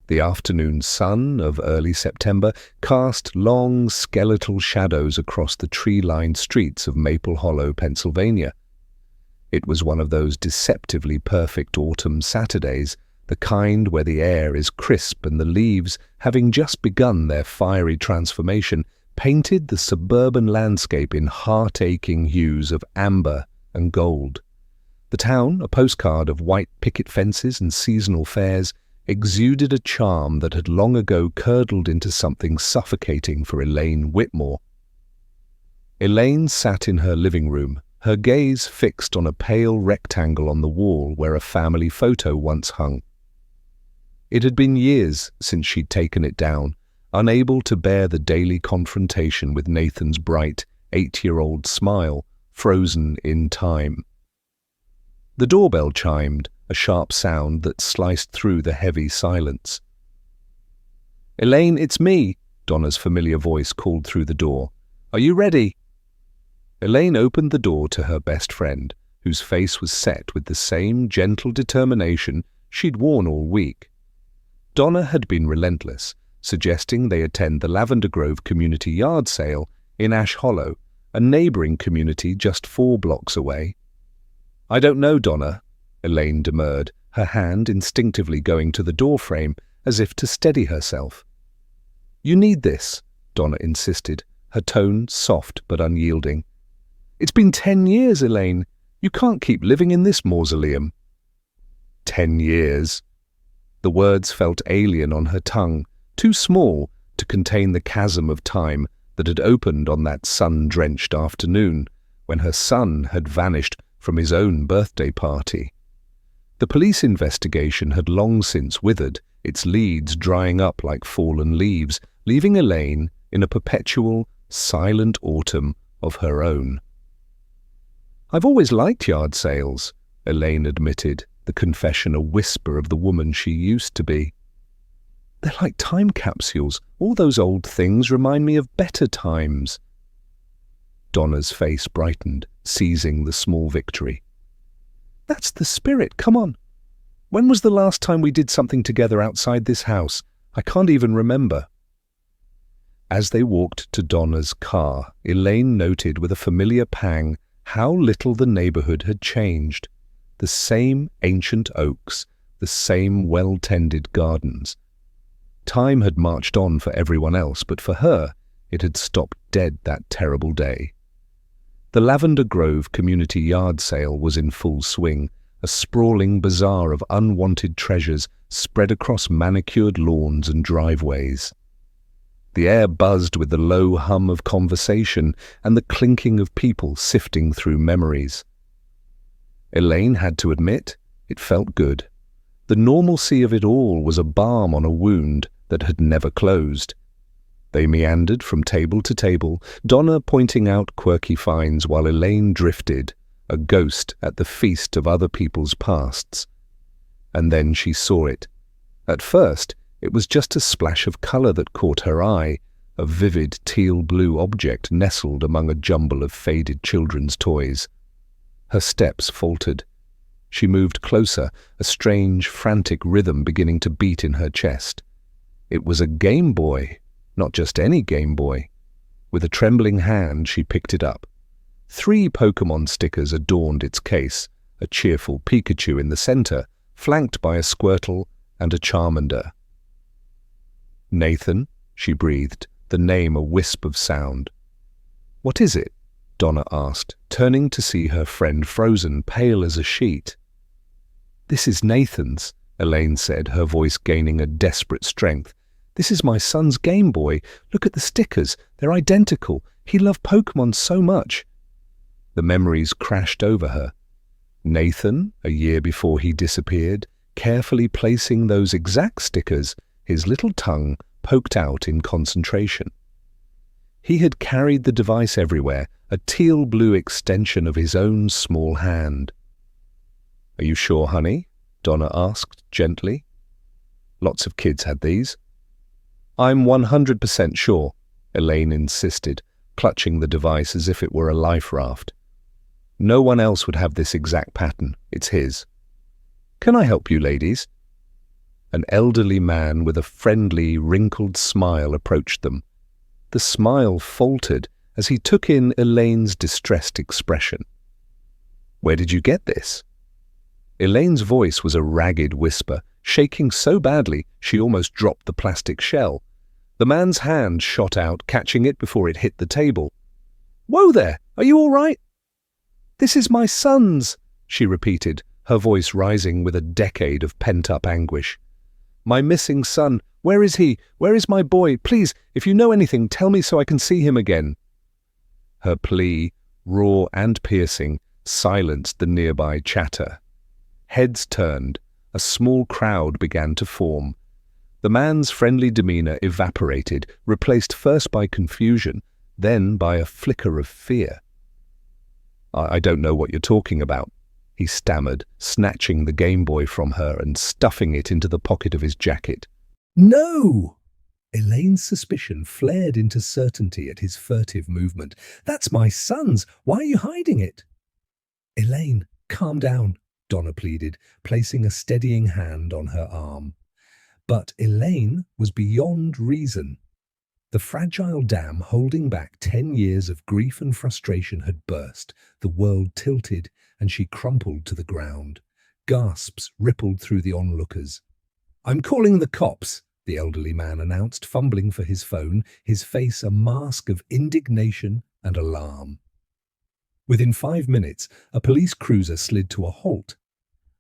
The afternoon sun of early September cast long skeletal shadows across the tree-lined streets of Maple Hollow, Pennsylvania. It was one of those deceptively perfect autumn Saturdays, the kind where the air is crisp and the leaves, having just begun their fiery transformation, painted the suburban landscape in heart-aching hues of amber and gold. The town, a postcard of white picket fences and seasonal fairs, exuded a charm that had long ago curdled into something suffocating for Elaine Whitmore. Elaine sat in her living room, her gaze fixed on a pale rectangle on the wall where a family photo once hung. It had been years since she'd taken it down, unable to bear the daily confrontation with Nathan's bright, 8-year-old smile, frozen in time. The doorbell chimed, a sharp sound that sliced through the heavy silence. "Elaine, it's me," Donna's familiar voice called through the door. "Are you ready?" Elaine opened the door to her best friend, whose face was set with the same gentle determination she'd worn all week. Donna had been relentless, suggesting they attend the Lavender Grove Community Yard Sale in Ash Hollow, a neighboring community just 4 blocks away. "I don't know, Donna," Elaine demurred, her hand instinctively going to the doorframe as if to steady herself. "You need this," Donna insisted, her tone soft but unyielding. "It's been 10 years, Elaine. You can't keep living in this mausoleum." 10 years. The words felt alien on her tongue, too small to contain the chasm of time that had opened on that sun-drenched afternoon, when her son had vanished from his own birthday party. The police investigation had long since withered, its leads drying up like fallen leaves, leaving Elaine in a perpetual, silent autumn of her own. "I've always liked yard sales," Elaine admitted, the confession a whisper of the woman she used to be. "They're like time capsules. All those old things remind me of better times." Donna's face brightened, seizing the small victory. "That's the spirit, come on. When was the last time we did something together outside this house? I can't even remember." As they walked to Donna's car, Elaine noted with a familiar pang how little the neighborhood had changed. The same ancient oaks, the same well-tended gardens. Time had marched on for everyone else, but for her, it had stopped dead that terrible day. The Lavender Grove Community Yard Sale was in full swing, a sprawling bazaar of unwanted treasures spread across manicured lawns and driveways. The air buzzed with the low hum of conversation and the clinking of people sifting through memories. Elaine had to admit, it felt good. The normalcy of it all was a balm on a wound that had never closed. They meandered from table to table, Donna pointing out quirky finds while Elaine drifted, a ghost at the feast of other people's pasts. And then she saw it. At first, it was just a splash of colour that caught her eye, a vivid teal-blue object nestled among a jumble of faded children's toys. Her steps faltered. She moved closer, a strange, frantic rhythm beginning to beat in her chest. It was a Game Boy. Not just any Game Boy. With a trembling hand, she picked it up. 3 Pokémon stickers adorned its case, a cheerful Pikachu in the center, flanked by a Squirtle and a Charmander. "Nathan," she breathed, the name a wisp of sound. "What is it?" Donna asked, turning to see her friend frozen, pale as a sheet. "This is Nathan's," Elaine said, her voice gaining a desperate strength. "This is my son's Game Boy. Look at the stickers. They're identical. He loved Pokémon so much." The memories crashed over her. Nathan, a year before he disappeared, carefully placing those exact stickers, his little tongue poked out in concentration. He had carried the device everywhere, a teal-blue extension of his own small hand. "Are you sure, honey?" Donna asked gently. "Lots of kids had these." "I'm 100% sure," Elaine insisted, clutching the device as if it were a life raft. "No one else would have this exact pattern. It's his." "Can I help you, ladies?" An elderly man with a friendly, wrinkled smile approached them. The smile faltered as he took in Elaine's distressed expression. "Where did you get this?" Elaine's voice was a ragged whisper, shaking so badly she almost dropped the plastic shell. The man's hand shot out, catching it before it hit the table. "Whoa there! Are you all right?" "This is my son's," she repeated, her voice rising with a decade of pent-up anguish. "My missing son. Where is he? Where is my boy? Please, if you know anything, tell me so I can see him again." Her plea, raw and piercing, silenced the nearby chatter. Heads turned. A small crowd began to form. The man's friendly demeanor evaporated, replaced first by confusion, then by a flicker of fear. I don't know what you're talking about," he stammered, snatching the Game Boy from her and stuffing it into the pocket of his jacket. "No!" Elaine's suspicion flared into certainty at his furtive movement. "That's my son's. Why are you hiding it?" "Elaine, calm down," Donna pleaded, placing a steadying hand on her arm. But Elaine was beyond reason. The fragile dam holding back 10 years of grief and frustration had burst. The world tilted, and she crumpled to the ground. Gasps rippled through the onlookers. "I'm calling the cops," the elderly man announced, fumbling for his phone, his face a mask of indignation and alarm. Within 5 minutes, a police cruiser slid to a halt.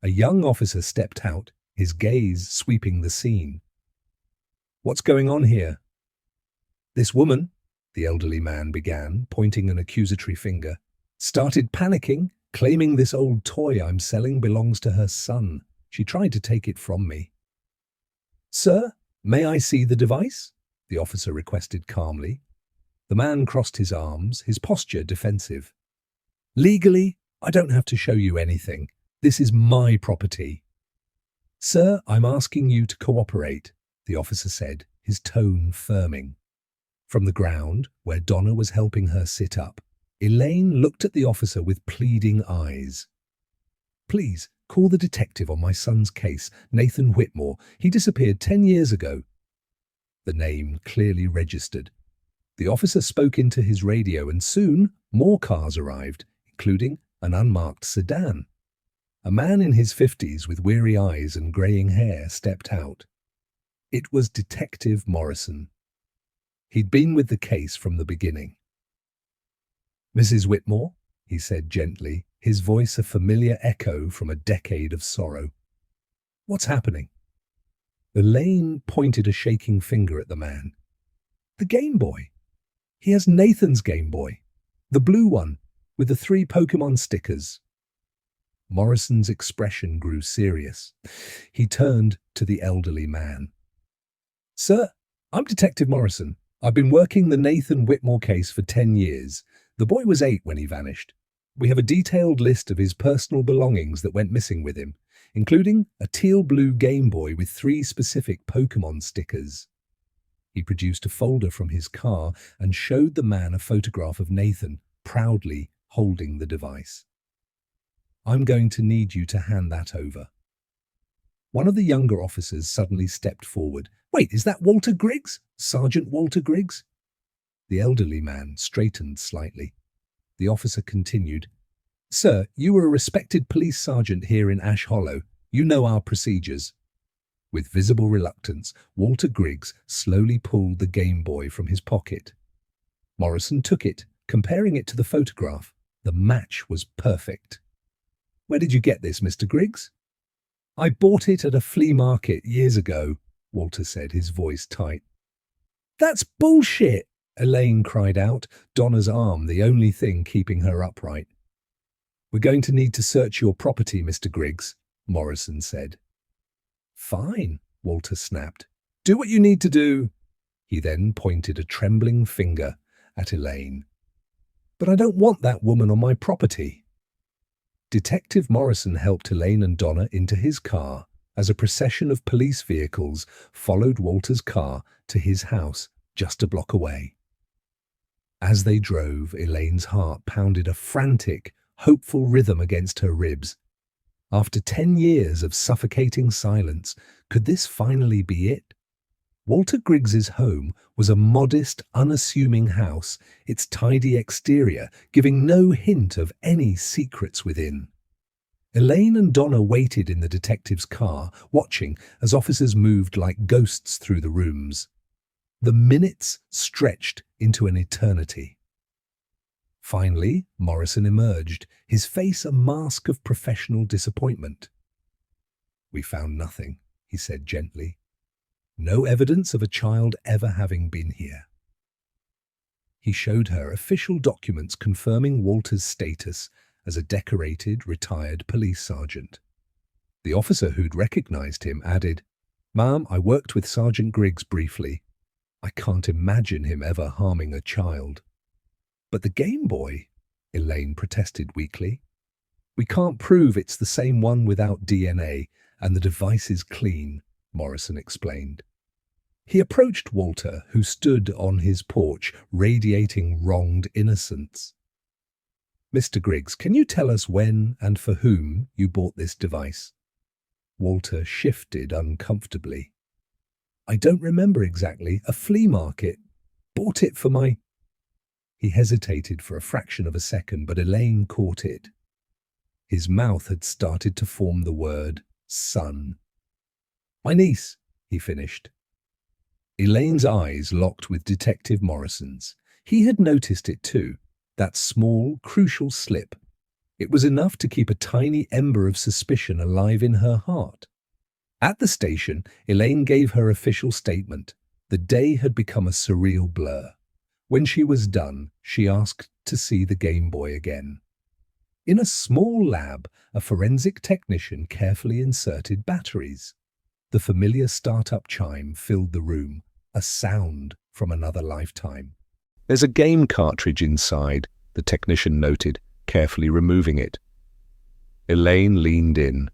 A young officer stepped out, his gaze sweeping the scene. "What's going on here?" "This woman," the elderly man began, pointing an accusatory finger, "started panicking, claiming this old toy I'm selling belongs to her son. She tried to take it from me." "Sir, may I see the device?" the officer requested calmly. The man crossed his arms, his posture defensive. "Legally, I don't have to show you anything. This is my property." "Sir, I'm asking you to cooperate," the officer said, his tone firming. From the ground, where Donna was helping her sit up, Elaine looked at the officer with pleading eyes. "Please, call the detective on my son's case, Nathan Whitmore. He disappeared 10 years ago." The name clearly registered. The officer spoke into his radio, and soon more cars arrived, including an unmarked sedan. A man in his 50s with weary eyes and greying hair stepped out. It was Detective Morrison. He'd been with the case from the beginning. "Mrs. Whitmore," he said gently, his voice a familiar echo from a decade of sorrow. "What's happening?" Elaine pointed a shaking finger at the man. "The Game Boy. He has Nathan's Game Boy. The blue one, with the 3 Pokemon stickers." Morrison's expression grew serious. He turned to the elderly man. "Sir, I'm Detective Morrison. I've been working the Nathan Whitmore case for 10 years. The boy was 8 when he vanished. We have a detailed list of his personal belongings that went missing with him, including a teal-blue Game Boy with 3 specific Pokemon stickers." He produced a folder from his car and showed the man a photograph of Nathan, proudly holding the device. "I'm going to need you to hand that over." One of the younger officers suddenly stepped forward. "Wait, is that Walter Griggs? Sergeant Walter Griggs?" The elderly man straightened slightly. The officer continued, "Sir, you were a respected police sergeant here in Ash Hollow. You know our procedures." With visible reluctance, Walter Griggs slowly pulled the Game Boy from his pocket. Morrison took it, comparing it to the photograph. The match was perfect. "Where did you get this, Mr. Griggs?" "I bought it at a flea market years ago," Walter said, his voice tight. "That's bullshit!" Elaine cried out, Donna's arm the only thing keeping her upright. "We're going to need to search your property, Mr. Griggs," Morrison said. "Fine," Walter snapped. "Do what you need to do." He then pointed a trembling finger at Elaine. "But I don't want that woman on my property." Detective Morrison helped Elaine and Donna into his car as a procession of police vehicles followed Walter's car to his house just a block away. As they drove, Elaine's heart pounded a frantic, hopeful rhythm against her ribs. After 10 years of suffocating silence, could this finally be it? Walter Griggs's home was a modest, unassuming house, its tidy exterior giving no hint of any secrets within. Elaine and Donna waited in the detective's car, watching as officers moved like ghosts through the rooms. The minutes stretched into an eternity. Finally, Morrison emerged, his face a mask of professional disappointment. "We found nothing," he said gently. "No evidence of a child ever having been here." He showed her official documents confirming Walter's status as a decorated, retired police sergeant. The officer who'd recognized him added, "Ma'am, I worked with Sergeant Griggs briefly. I can't imagine him ever harming a child." "But the Game Boy," Elaine protested weakly. "We can't prove it's the same one without DNA, and the device is clean," Morrison explained. He approached Walter, who stood on his porch, radiating wronged innocence. "Mr. Griggs, can you tell us when and for whom you bought this device?" Walter shifted uncomfortably. "I don't remember exactly. A flea market. Bought it for my—" He hesitated for a fraction of a second, but Elaine caught it. His mouth had started to form the word son. "My niece," he finished. Elaine's eyes locked with Detective Morrison's. He had noticed it too, that small, crucial slip. It was enough to keep a tiny ember of suspicion alive in her heart. At the station, Elaine gave her official statement. The day had become a surreal blur. When she was done, she asked to see the Game Boy again. In a small lab, a forensic technician carefully inserted batteries. The familiar startup chime filled the room, a sound from another lifetime. "There's a game cartridge inside," the technician noted, carefully removing it. Elaine leaned in.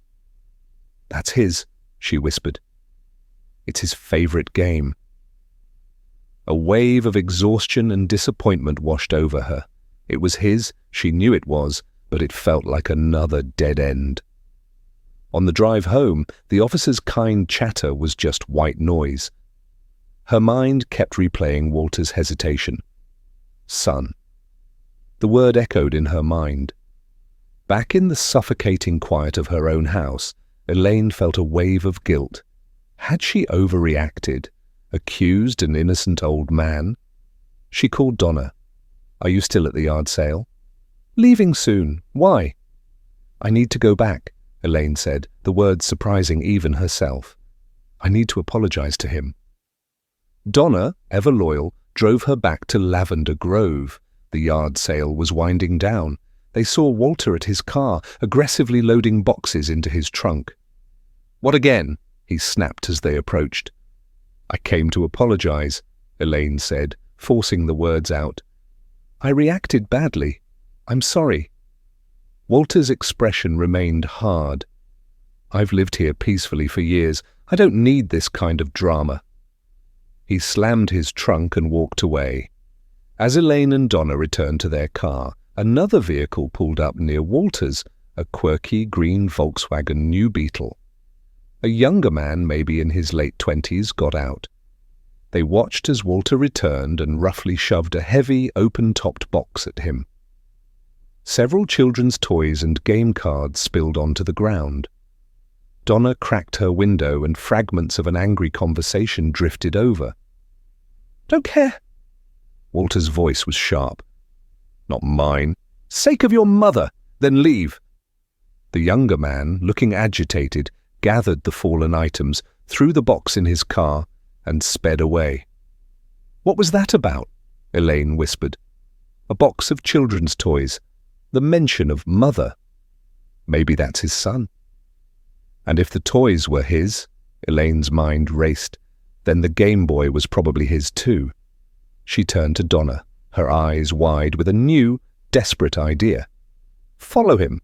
"That's his," she whispered. "It's his favorite game." A wave of exhaustion and disappointment washed over her. It was his, she knew it was, but it felt like another dead end. On the drive home, the officer's kind chatter was just white noise. Her mind kept replaying Walter's hesitation. Son. The word echoed in her mind. Back in the suffocating quiet of her own house, Elaine felt a wave of guilt. Had she overreacted, accused an innocent old man? She called Donna. "Are you still at the yard sale?" "Leaving soon. Why?" "I need to go back," Elaine said, the words surprising even herself. "I need to apologize to him." Donna, ever loyal, drove her back to Lavender Grove. The yard sale was winding down. They saw Walter at his car, aggressively loading boxes into his trunk. "What again?" he snapped as they approached. "I came to apologize," Elaine said, forcing the words out. "I reacted badly. I'm sorry." Walter's expression remained hard. "I've lived here peacefully for years. I don't need this kind of drama." He slammed his trunk and walked away. As Elaine and Donna returned to their car, another vehicle pulled up near Walter's, a quirky green Volkswagen New Beetle. A younger man, maybe in his late 20s, got out. They watched as Walter returned and roughly shoved a heavy, open-topped box at him. Several children's toys and game cards spilled onto the ground. Donna cracked her window and fragments of an angry conversation drifted over. "Don't care." Walter's voice was sharp. "Not mine. Sake of your mother, then leave." The younger man, looking agitated, gathered the fallen items, threw the box in his car, and sped away. "What was that about?" Elaine whispered. "A box of children's toys. The mention of mother. Maybe that's his son." And if the toys were his, Elaine's mind raced, then the Game Boy was probably his too. She turned to Donna, her eyes wide with a new, desperate idea. "Follow him."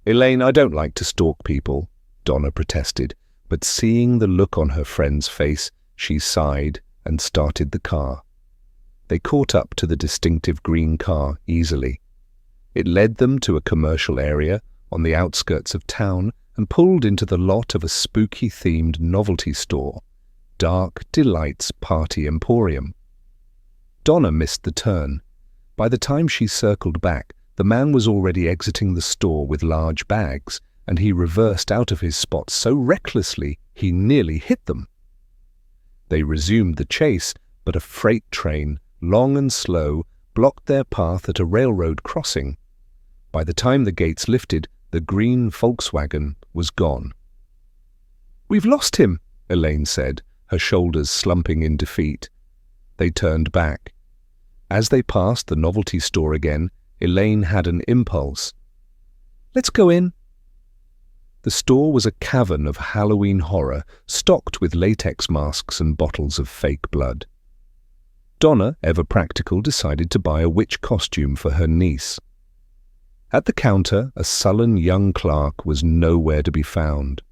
"Elaine, I don't like to stalk people," Donna protested, but seeing the look on her friend's face, she sighed and started the car. They caught up to the distinctive green car easily. It led them to a commercial area, on the outskirts of town and pulled into the lot of a spooky-themed novelty store, Dark Delights Party Emporium. Donna missed the turn. By the time she circled back, the man was already exiting the store with large bags, and he reversed out of his spot so recklessly he nearly hit them. They resumed the chase, but a freight train, long and slow, blocked their path at a railroad crossing. By the time the gates lifted, the green Volkswagen was gone. "We've lost him," Elaine said, her shoulders slumping in defeat. They turned back. As they passed the novelty store again, Elaine had an impulse. "Let's go in." The store was a cavern of Halloween horror, stocked with latex masks and bottles of fake blood. Donna, ever practical, decided to buy a witch costume for her niece. At the counter, a sullen young clerk was nowhere to be found.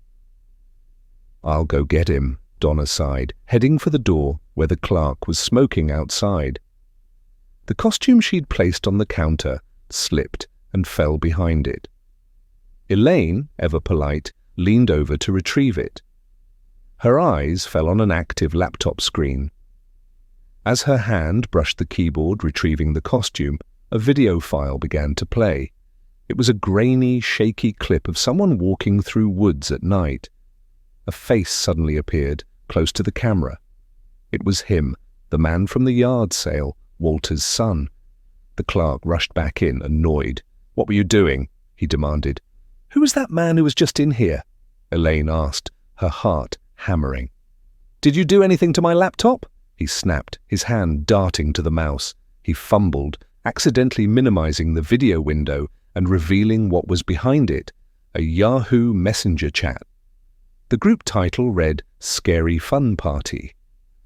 "I'll go get him," Donna sighed, heading for the door where the clerk was smoking outside. The costume she'd placed on the counter slipped and fell behind it. Elaine, ever polite, leaned over to retrieve it. Her eyes fell on an active laptop screen. As her hand brushed the keyboard retrieving the costume, a video file began to play. It was a grainy, shaky clip of someone walking through woods at night. A face suddenly appeared, close to the camera. It was him, the man from the yard sale, Walter's son. The clerk rushed back in, annoyed. "What were you doing?" he demanded. "Who was that man who was just in here?" Elaine asked, her heart hammering. "Did you do anything to my laptop?" he snapped, his hand darting to the mouse. He fumbled, accidentally minimizing the video window and revealing what was behind it, a Yahoo Messenger chat. The group title read Scary Fun Party,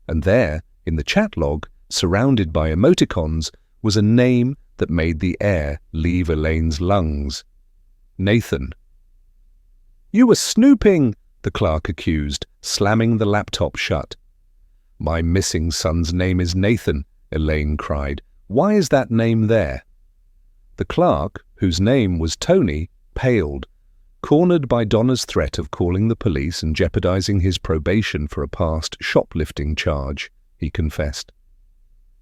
and there, in the chat log, surrounded by emoticons, was a name that made the air leave Elaine's lungs. Nathan. "You were snooping," the clerk accused, slamming the laptop shut. "My missing son's name is Nathan," Elaine cried. "Why is that name there?" The clerk, whose name was Tony, paled. Cornered by Donna's threat of calling the police and jeopardizing his probation for a past shoplifting charge, he confessed.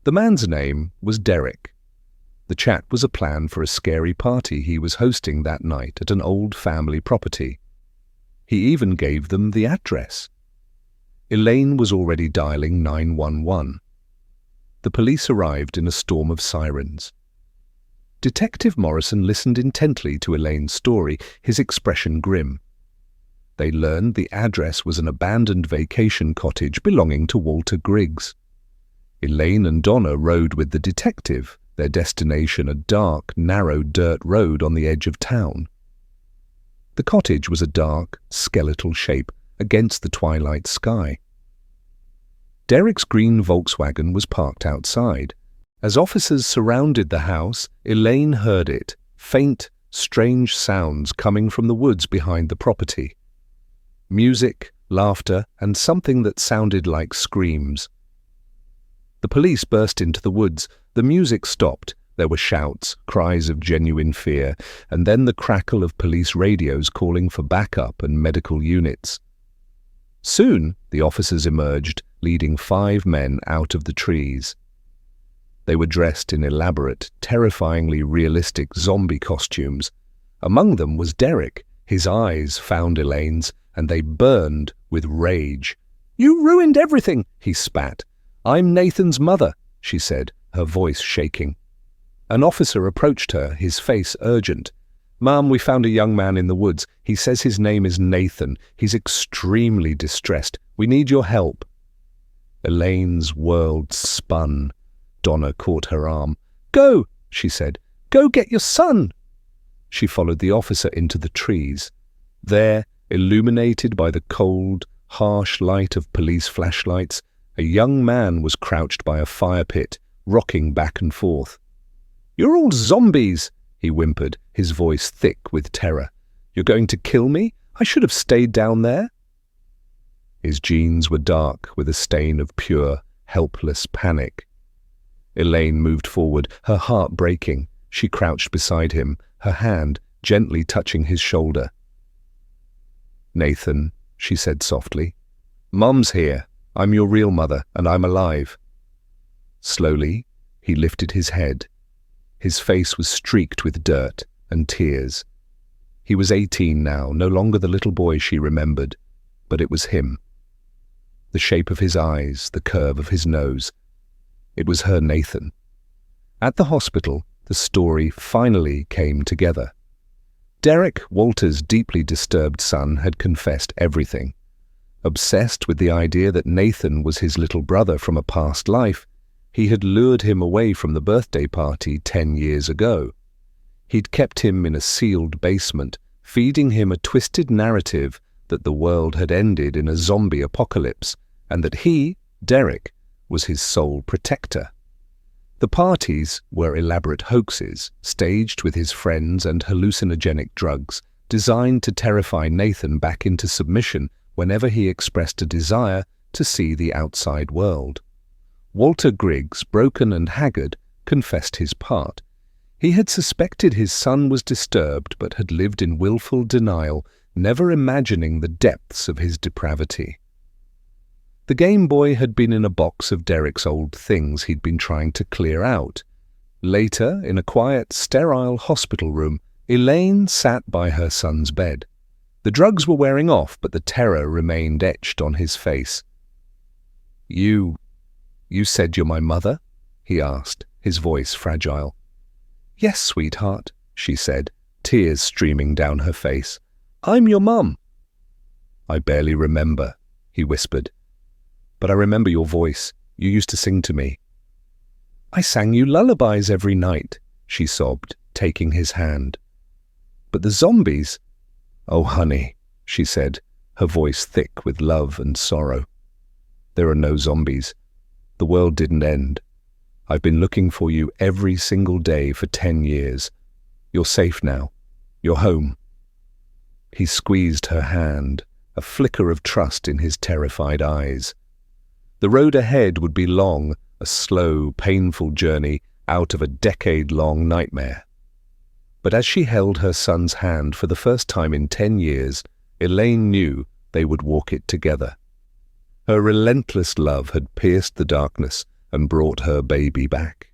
The man's name was Derek. The chat was a plan for a scary party he was hosting that night at an old family property. He even gave them the address. Elaine was already dialing 911. The police arrived in a storm of sirens. Detective Morrison listened intently to Elaine's story, his expression grim. They learned the address was an abandoned vacation cottage belonging to Walter Griggs. Elaine and Donna rode with the detective, their destination a dark, narrow dirt road on the edge of town. The cottage was a dark, skeletal shape against the twilight sky. Derek's green Volkswagen was parked outside. As officers surrounded the house, Elaine heard it, faint, strange sounds coming from the woods behind the property. Music, laughter, and something that sounded like screams. The police burst into the woods. The music stopped. There were shouts, cries of genuine fear, and then the crackle of police radios calling for backup and medical units. Soon, the officers emerged, leading 5 men out of the trees. They were dressed in elaborate, terrifyingly realistic zombie costumes. Among them was Derek. His eyes found Elaine's, and they burned with rage. "You ruined everything," he spat. "I'm Nathan's mother," she said, her voice shaking. An officer approached her, his face urgent. "Ma'am, we found a young man in the woods. He says his name is Nathan. He's extremely distressed. We need your help." Elaine's world spun. Donna caught her arm. "Go," she said. "Go get your son." She followed the officer into the trees. There, illuminated by the cold, harsh light of police flashlights, a young man was crouched by a fire pit, rocking back and forth. "You're all zombies," he whimpered, his voice thick with terror. "You're going to kill me? I should have stayed down there." His jeans were dark with a stain of pure, helpless panic. Elaine moved forward, her heart breaking. She crouched beside him, her hand gently touching his shoulder. "Nathan," she said softly, "Mum's here. I'm your real mother, and I'm alive." Slowly, he lifted his head. His face was streaked with dirt and tears. He was 18 now, no longer the little boy she remembered, but it was him. The shape of his eyes, the curve of his nose. It was her Nathan. At the hospital, the story finally came together. Derek, Walter's deeply disturbed son, had confessed everything. Obsessed with the idea that Nathan was his little brother from a past life, he had lured him away from the birthday party 10 years ago. He'd kept him in a sealed basement, feeding him a twisted narrative that the world had ended in a zombie apocalypse, and that he, Derek, was his sole protector. The parties were elaborate hoaxes, staged with his friends and hallucinogenic drugs, designed to terrify Nathan back into submission whenever he expressed a desire to see the outside world. Walter Griggs, broken and haggard, confessed his part. He had suspected his son was disturbed, but had lived in willful denial, never imagining the depths of his depravity. The Game Boy had been in a box of Derek's old things he'd been trying to clear out. Later, in a quiet, sterile hospital room, Elaine sat by her son's bed. The drugs were wearing off, but the terror remained etched on his face. You said you're my mother?" he asked, his voice fragile. "Yes, sweetheart," she said, tears streaming down her face. "I'm your mum." "I barely remember," he whispered. "But I remember your voice. You used to sing to me." "I sang you lullabies every night," she sobbed, taking his hand. "But the zombies—" "Oh, honey," she said, her voice thick with love and sorrow. "There are no zombies. The world didn't end. I've been looking for you every single day for 10 years. You're safe now. You're home." He squeezed her hand, a flicker of trust in his terrified eyes. The road ahead would be long, a slow, painful journey out of a decade-long nightmare. But as she held her son's hand for the first time in 10 years, Elaine knew they would walk it together. Her relentless love had pierced the darkness and brought her baby back.